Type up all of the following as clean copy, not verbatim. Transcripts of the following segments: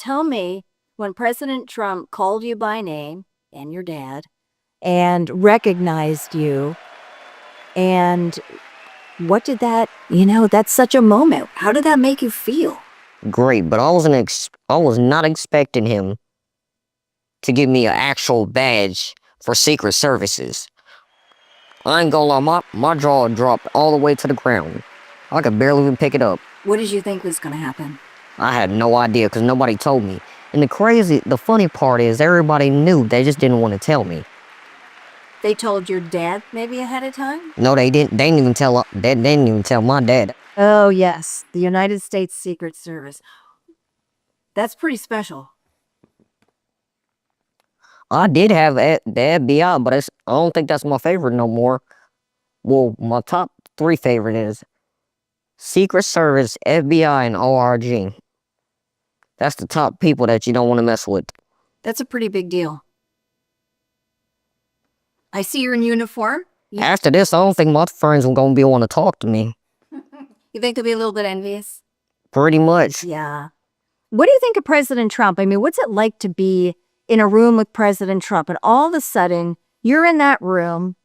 tell me, when President Trump called you by name, and your dad, and recognized you, and what did that, that's such a moment. How did that make you feel? Great, but I was not expecting him to give me an actual badge for Secret Services. I ain't gonna lie, my jaw dropped all the way to the ground. I could barely even pick it up. What did you think was gonna happen? I had no idea because nobody told me. And the funny part is everybody knew, they just didn't want to tell me. They told your dad maybe ahead of time? No, they didn't. They didn't even tell my dad. Oh, yes, the United States Secret Service. That's pretty special. I did have the FBI, but I don't think that's my favorite no more. Well, my top 3 favorite is Secret Service, FBI, and ORG. That's the top people that you don't want to mess with. That's a pretty big deal. I see you're in uniform. After this, I don't think my friends are going to be able to talk to me. You think they'll be a little bit envious? Pretty much. Yeah. What do you think of President Trump? I mean, what's it like to be in a room with President Trump, and all of a sudden, you're in that room,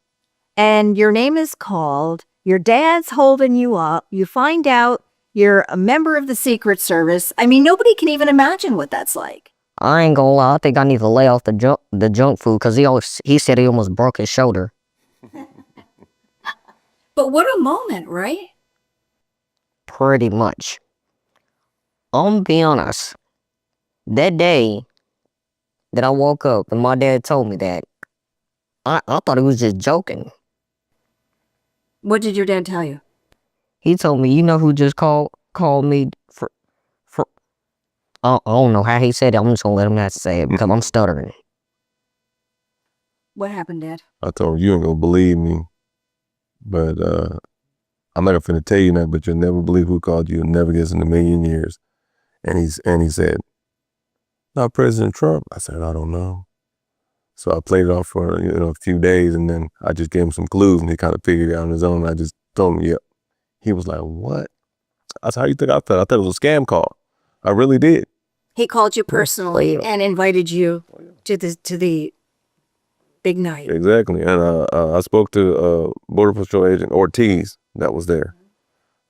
and your name is called, your dad's holding you up, you find out you're a member of the Secret Service. I mean, nobody can even imagine what that's like. I ain't gonna lie, I think I need to lay off the junk food, because he said he almost broke his shoulder. But what a moment, right? Pretty much. I'm gonna be honest. That day that I woke up and my dad told me that, I thought he was just joking. What did your dad tell you? He told me, you know who just called me for I don't know how he said it. I'm just gonna let him not say it because I'm stuttering. What happened, Dad? I told him, you ain't gonna believe me, but I'm not gonna tell you that, but you'll never believe who called you. You'll never guess in a million years. And he said, not President Trump. I said, I don't know. So I played it off for a few days, and then I just gave him some clues, and he kind of figured it out on his own. I just told him, yep. He was like, what? I said, how you think I felt? I thought it was a scam call. I really did. He called you personally and invited you to the big night. Exactly. And I spoke to Border Patrol agent Ortiz that was there.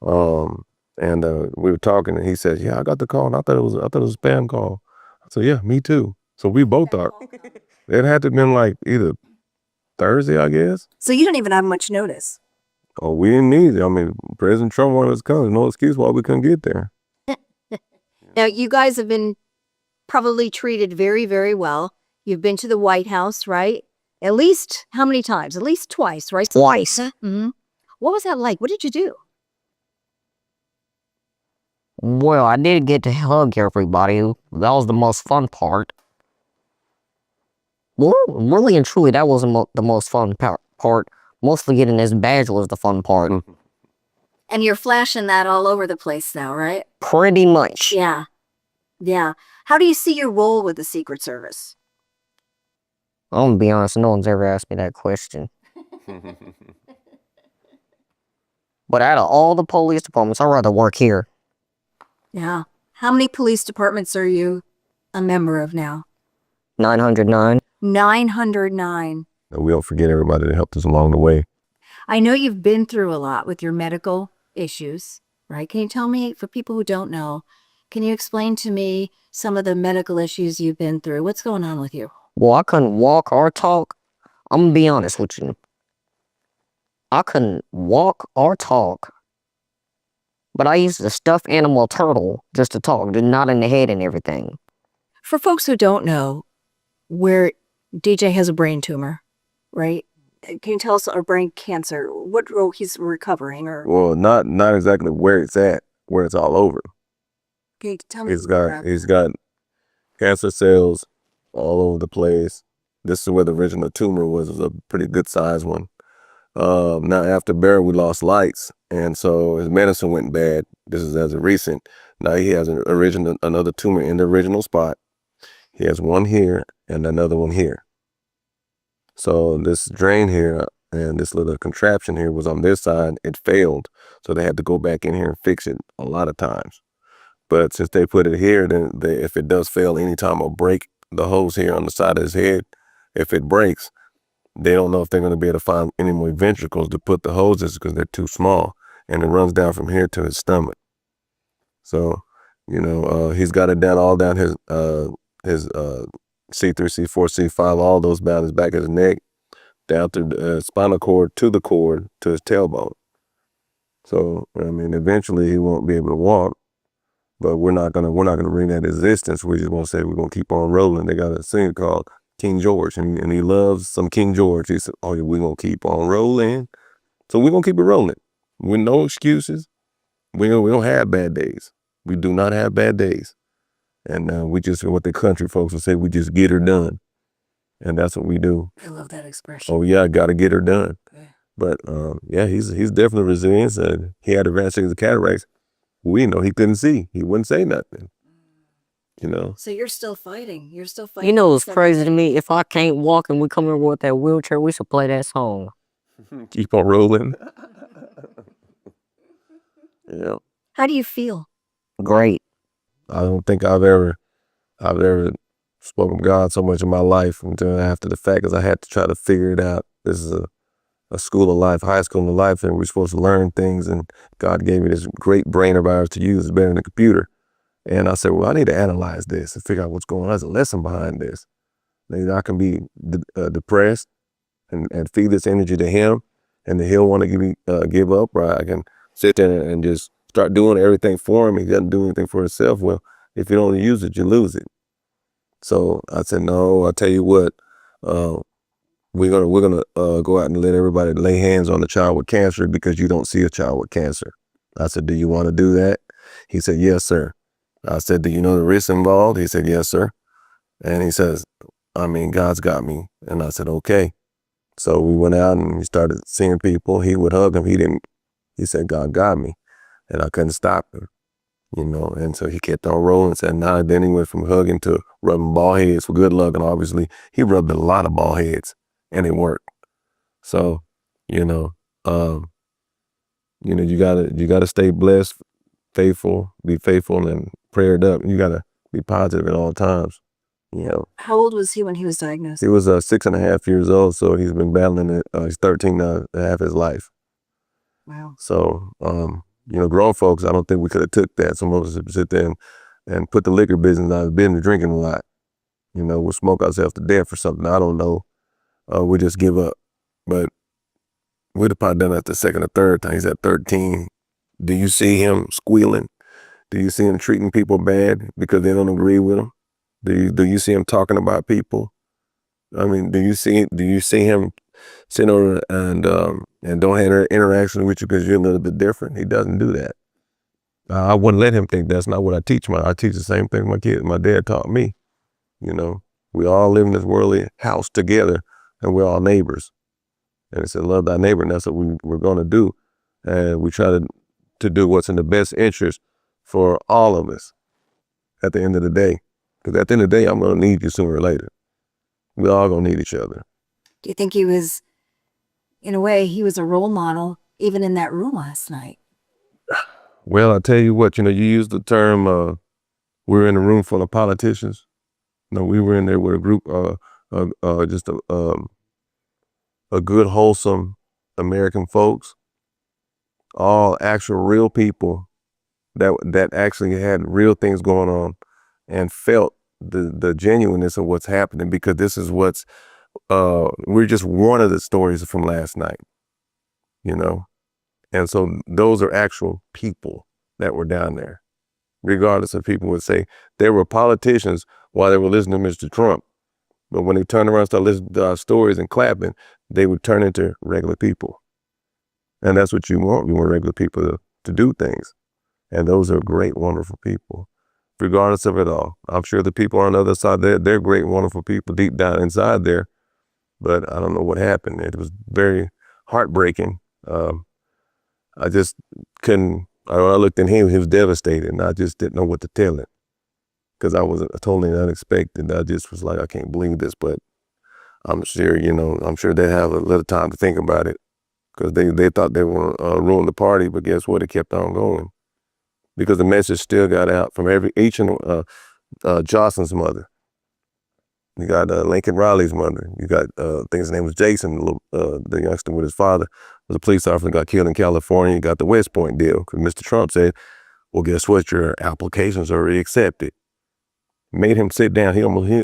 And we were talking, and he said, yeah, I got the call, and I thought it was a spam call. I said, yeah, me too. So we both thought. It had to have been like either Thursday, I guess. So you don't even have much notice. Oh, we didn't need it. I mean, President Trump wanted us to come. There's no excuse why we couldn't get there. Now, you guys have been probably treated very, very well. You've been to the White House, right? At least, how many times? At least twice, right? Twice. Mm-hmm. What was that like? What did you do? Well, I did get to hug everybody. That was the most fun part. Well, really and truly, that wasn't the most fun part. Mostly getting this badge was the fun part. And you're flashing that all over the place now, right? Pretty much. Yeah. Yeah. How do you see your role with the Secret Service? I'm gonna be honest, no one's ever asked me that question. But out of all the police departments, I'd rather work here. Yeah. How many police departments are you a member of now? 909. 909. We don't forget everybody that helped us along the way. I know you've been through a lot with your medical issues, right? Can you tell me, for people who don't know, can you explain to me some of the medical issues you've been through? What's going on with you? Well, I couldn't walk or talk. I'm gonna be honest with you. I couldn't walk or talk. But I used a stuffed animal turtle just to talk, just not in the head and everything. For folks who don't know, where DJ has a brain tumor, right? Can you tell us, or brain cancer, what he's recovering? Or Well, not exactly where it's at, where it's all over. can you tell me? He's got cancer cells all over the place. This is where the original tumor was. It was a pretty good sized one. Now after Barry, we lost lights, and so his medicine went bad. This is as of recent. Now he has another tumor in the original spot. He has one here and another one here. So this drain here and this little contraption here was on this side. It failed, so they had to go back in here and fix it a lot of times. But since they put it here, then if it does fail anytime or break the hose here on the side of his head, if it breaks, they don't know if they're going to be able to find any more ventricles to put the hoses because they're too small, and it runs down from here to his stomach. So, he's got it down all down his C3, C4, C5, all those down his back of his neck, down through the spinal cord to his tailbone. So, I mean, eventually he won't be able to walk, but we're not gonna bring that existence. We just won't say we're gonna keep on rolling. They got a singer called King George, and he loves some King George. He said, "Oh yeah, we're gonna keep on rolling." So we're gonna keep it rolling with no excuses. We don't have bad days. We do not have bad days, and we just, what the country folks will say, we just get her done, and that's what we do. I love that expression. Oh yeah, I gotta get her done. Okay. But yeah, he's definitely resilient. And he had advanced stage of cataracts. We know he couldn't see. He wouldn't say nothing. So you're still fighting. You're still fighting. You know what's crazy to me? If I can't walk and we come here with that wheelchair, we should play that song. Keep on rolling. Yeah. How do you feel? Great. I don't think I've ever spoken God so much in my life until after the fact, because I had to try to figure it out. This is a school of life, high school of life, and we're supposed to learn things, and God gave me this great brain of ours to use. It's better than a computer. And I said, well, I need to analyze this and figure out what's going on. There's a lesson behind this. Maybe I can be depressed and feed this energy to him, and then he'll want to give up, or I can sit there and just start doing everything for him. He doesn't do anything for himself. Well, if you don't use it, you lose it. So I said, no, I'll tell you what, we're gonna go out and let everybody lay hands on the child with cancer because you don't see a child with cancer. I said, do you want to do that? He said, yes, sir. I said, do you know the risks involved? He said, yes, sir. And he says, I mean, God's got me. And I said, okay. So we went out and we started seeing people. He would hug him. He said, God got me. And I couldn't stop him, And so he kept on rolling. Said, nah, then he went from hugging to rubbing bald heads for good luck. And obviously he rubbed a lot of bald heads and it worked. So, you gotta stay blessed, faithful, be faithful and prayed up. You gotta be positive at all times. How old was he when he was diagnosed? He was 6.5 years old, so he's been battling it. He's 13 now, half his life. Wow. So, grown folks, I don't think we could have took that. Some of us would sit there and put the liquor business out of business, drinking a lot. We'll smoke ourselves to death for something. I don't know. We just give up. But we'd have probably done that the second or third time. He's at 13. Do you see him squealing? Do you see him treating people bad because they don't agree with him? Do you see him talking about people? I mean, do you see him sitting over and don't have interaction with you because you're a little bit different? He doesn't do that. I wouldn't let him think that's not what I teach. I teach the same thing my kids. My dad taught me. We all live in this worldly house together, and we're all neighbors. And he said, love thy neighbor, and that's what we're going to do. And we try to do what's in the best interest for all of us at the end of the day. Because at the end of the day, I'm going to need you sooner or later. We all going to need each other. Do you think he was, in a way, he was a role model even in that room last night? Well, I tell you what, you used the term, we're in a room full of politicians. No, we were in there with a group, just a good, wholesome American folks, all actual real people that actually had real things going on and felt the genuineness of what's happening, because this is we're just one of the stories from last night, And so those are actual people that were down there. Regardless of people would say they were politicians while they were listening to Mr. Trump. But when they turned around and started listening to our stories and clapping, they would turn into regular people. And that's what you want. You want regular people to do things. And those are great, wonderful people, regardless of it all. I'm sure the people on the other side, they're great, wonderful people deep down inside there. But I don't know what happened. It was very heartbreaking. I just couldn't. I looked at him, he was devastated, and I just didn't know what to tell him because I was totally unexpected. I just was like, I can't believe this, but I'm sure, they have a little time to think about it because they thought they were ruining the party, but guess what? It kept on going. because the message still got out from each and Jocelyn's mother. You got Lincoln Riley's mother. You got, I think his name was Jason, the youngster with his father, was a police officer that got killed in California. You got the West Point deal, because Mr. Trump said, well, guess what? Your application's already accepted. Made him sit down.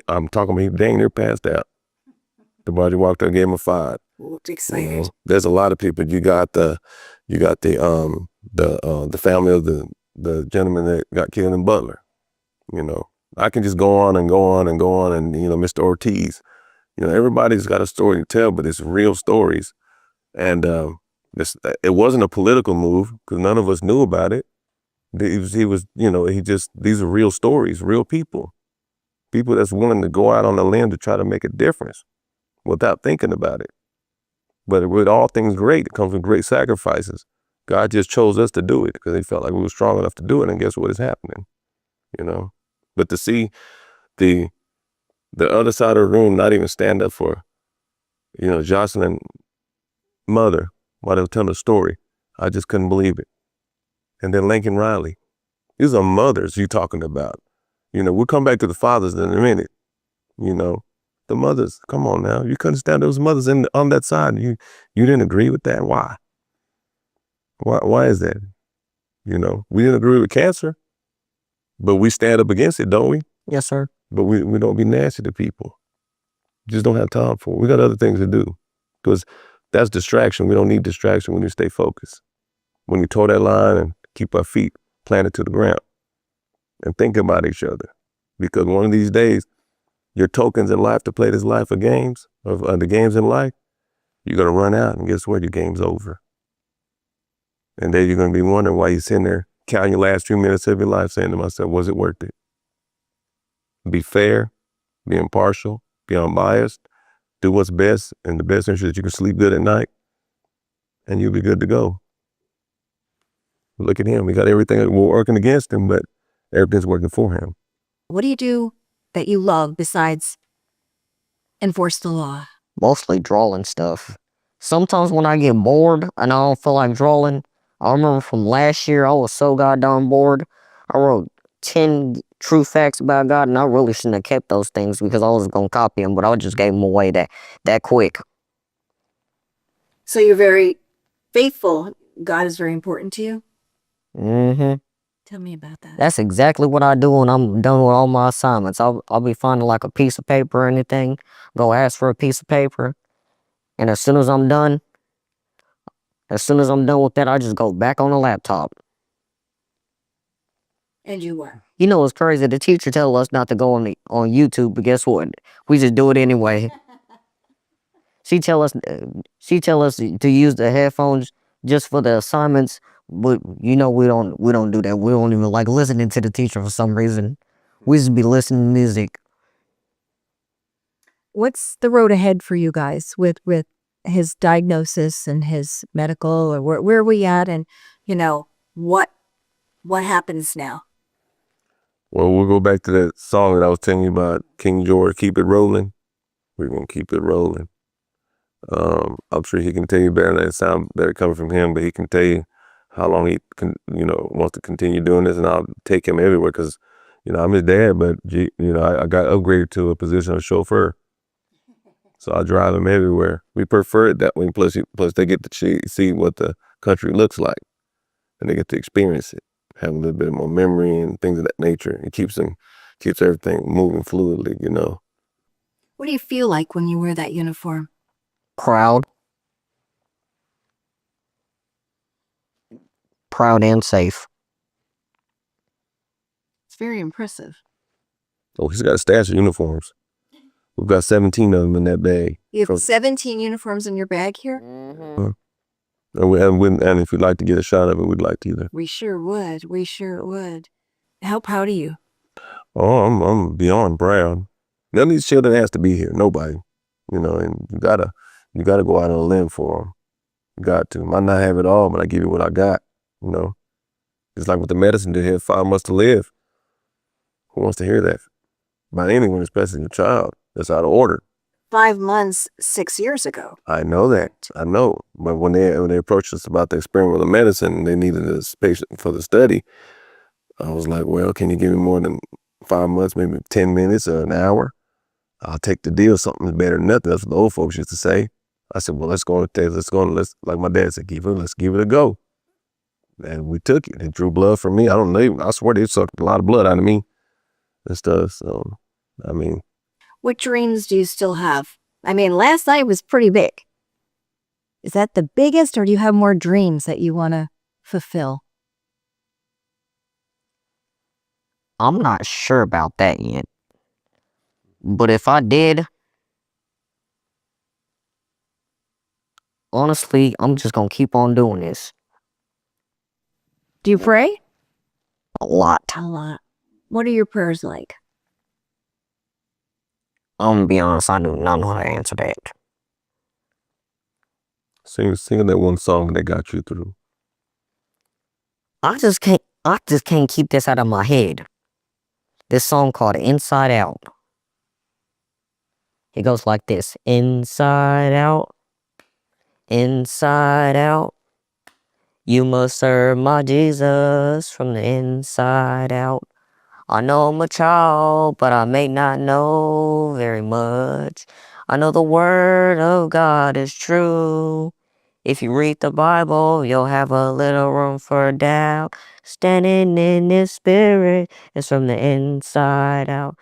I'm talking about he dang near passed out. Devarjaye walked up, gave him a 5. Excited. There's a lot of people. You got the family of the gentleman that got killed in Butler. You know, I can just go on and go on and go on, and Mr. Ortiz. Everybody's got a story to tell, but it's real stories. And it wasn't a political move because none of us knew about it. These are real stories, real people that's willing to go out on a limb to try to make a difference without thinking about it. But with all things great, it comes with great sacrifices. God just chose us to do it because he felt like we were strong enough to do it. And guess what is happening? But to see the other side of the room not even stand up for, Jocelyn's mother while they were telling the story, I just couldn't believe it. And then Lincoln Riley. These are mothers you're talking about. We'll come back to the fathers in a minute. The mothers, come on now. You couldn't stand those mothers on that side. You didn't agree with that. Why? Why is that? We didn't agree with cancer, but we stand up against it, don't we? Yes, sir. But we don't be nasty to people. Just don't have time for it. We got other things to do because that's distraction. We don't need distraction when you stay focused. When you toe that line and keep our feet planted to the ground and think about each other. Because one of these days, your tokens in life to play this life of games, of the games in life, you're going to run out, and guess what? Your game's over. And then you're going to be wondering why you're sitting there counting your last few minutes of your life saying to myself, was it worth it? Be fair, be impartial, be unbiased, do what's best in the best interest that you can sleep good at night, and you'll be good to go. Look at him. We got everything we're working against him, but everything's working for him. What do you do that you love besides enforce the law? Mostly drawing stuff. Sometimes when I get bored and I don't feel like drawing, I remember from last year, I was so goddamn bored. I wrote 10 true facts about God, and I really shouldn't have kept those things because I was going to copy them, but I just gave them away that quick. So you're very faithful. God is very important to you? Mm-hmm. Tell me about that. That's exactly what I do when I'm done with all my assignments. I'll be finding like a piece of paper or anything, go ask for a piece of paper, and as soon as I'm done with that, I just go back on the laptop. And you work. It's crazy. The teacher tell us not to go on YouTube, but guess what? We just do it anyway. She tell us to use the headphones just for the assignments, but we don't do that. We don't even like listening to the teacher for some reason. We just be listening to music. What's the road ahead for you guys with his diagnosis and his medical, or where are we at, and what happens now? Well, we'll go back to that song that I was telling you about, King George, Keep It Rolling. We're going to keep it rolling. I'm sure he can tell you better than it sound better coming from him, but he can tell you how long he wants to continue doing this, and I'll take him everywhere because, I'm his dad, but I got upgraded to a position of chauffeur. So I drive him everywhere. We prefer it that way. Plus they get to see what the country looks like, and they get to experience it, have a little bit more memory and things of that nature. It keeps everything moving fluidly, What do you feel like when you wear that uniform? Proud and safe. It's very impressive. Oh, he's got a stash of uniforms. We've got 17 of them in that bag. You have 17 uniforms in your bag here? Mm-hmm. And if you'd like to get a shot of it, we'd like to either. We sure would. How proud are you? Oh, I'm beyond proud. None of these children has to be here. Nobody. And you gotta go out on a limb for them. You got to. Might not have it all, but I give you what I got. It's like with the medicine they have 5 months to live. Who wants to hear that? About anyone, especially your child. That's out of order. 5 months, 6 years ago. I know that. I know. But when they approached us about the experimental medicine, they needed this patient for the study. I was like, well, can you give me more than 5 months, maybe 10 minutes or an hour? I'll take the deal. Something's better than nothing. That's what the old folks used to say. I said, well, let's go, like my dad said, let's give it a go. And we took it. It drew blood from me. I don't know. I swear they sucked a lot of blood out of me and stuff. So, I mean. What dreams do you still have? I mean, last night was pretty big. Is that the biggest, or do you have more dreams that you want to fulfill? I'm not sure about that yet. But if I did, honestly, I'm just gonna keep on doing this. Do you pray? A lot. A lot. What are your prayers like? I'm gonna be honest, I do not know how to answer that. Sing that one song that got you through. I just can't keep this out of my head. This song called Inside Out. It goes like this. Inside out. Inside out. You must serve my Jesus from the inside out. I know I'm a child, but I may not know very much. I know the word of God is true. If you read the Bible, you'll have a little room for doubt. Standing in this spirit is from the inside out.